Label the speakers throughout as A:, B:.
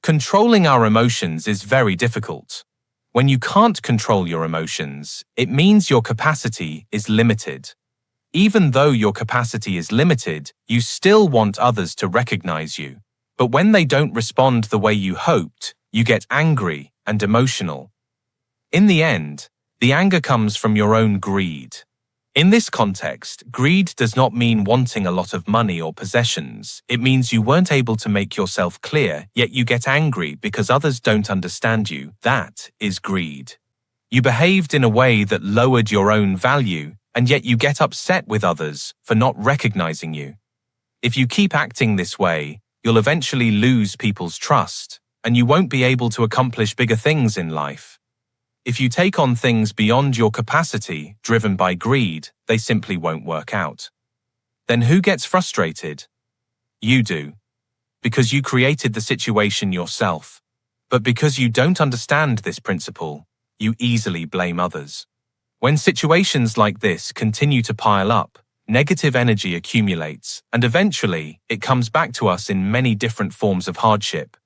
A: Controlling our emotions is very difficult. When you can't control your emotions, it means your capacity is limited. Even though your capacity is limited, you still want others to recognize you. But when they don't respond the way you hoped, you get angry and emotional. In the end, the anger comes from your own greed. In this context, greed does not mean wanting a lot of money or possessions. It means you weren't able to make yourself clear, yet you get angry because others don't understand you. That is greed. You behaved in a way that lowered your own value, and yet you get upset with others for not recognizing you. If you keep acting this way, you'll eventually lose people's trust, and you won't be able to accomplish bigger things in life. If you take on things beyond your capacity, driven by greed, they simply won't work out. Then who gets frustrated? You do. Because you created the situation yourself. But because you don't understand this principle, you easily blame others. When situations like this continue to pile up, negative energy accumulates, and eventually, it comes back to us in many different forms of hardship.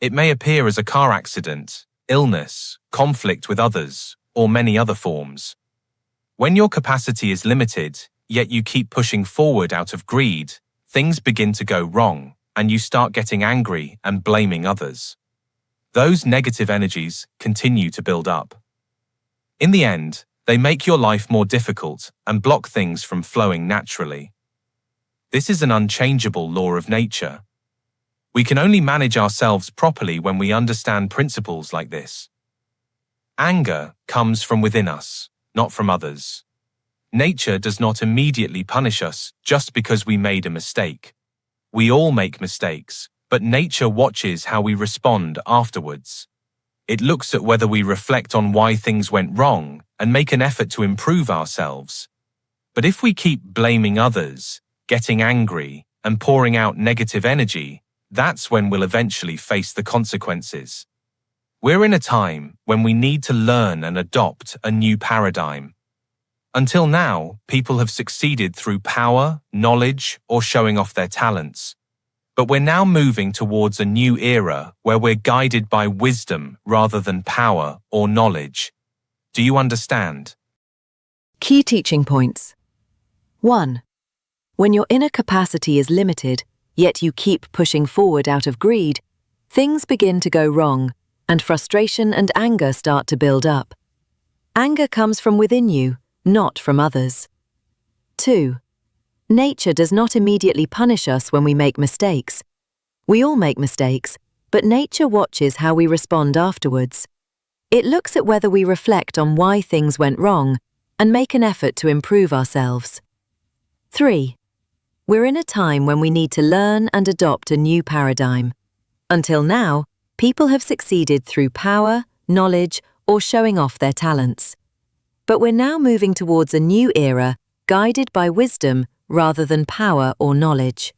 A: It may appear as a car accident, illness, conflict with others, or many other forms. When your capacity is limited, yet you keep pushing forward out of greed, things begin to go wrong, and you start getting angry and blaming others. Those negative energies continue to build up. In the end, they make your life more difficult and block things from flowing naturally. This is an unchangeable law of nature. We can only manage ourselves properly when we understand principles like this. Anger comes from within us, not from others. Nature does not immediately punish us just because we made a mistake. We all make mistakes, but nature watches how we respond afterwards. It looks at whether we reflect on why things went wrong and make an effort to improve ourselves. But if we keep blaming others, getting angry, and pouring out negative energy, that's when we'll eventually face the consequences. We're in a time when we need to learn and adopt a new paradigm. Until now, people have succeeded through power, knowledge, or showing off their talents. But we're now moving towards a new era where we're guided by wisdom rather than power or knowledge. Do you understand?
B: Key teaching points. 1. When your inner capacity is limited, yet you keep pushing forward out of greed, things begin to go wrong, and frustration and anger start to build up. Anger comes from within you, not from others. 2. Nature does not immediately punish us when we make mistakes. We all make mistakes, but nature watches how we respond afterwards. It looks at whether we reflect on why things went wrong and make an effort to improve ourselves. 3. We're in a time when we need to learn and adopt a new paradigm. Until now, people have succeeded through power, knowledge, or showing off their talents. But we're now moving towards a new era guided by wisdom rather than power or knowledge.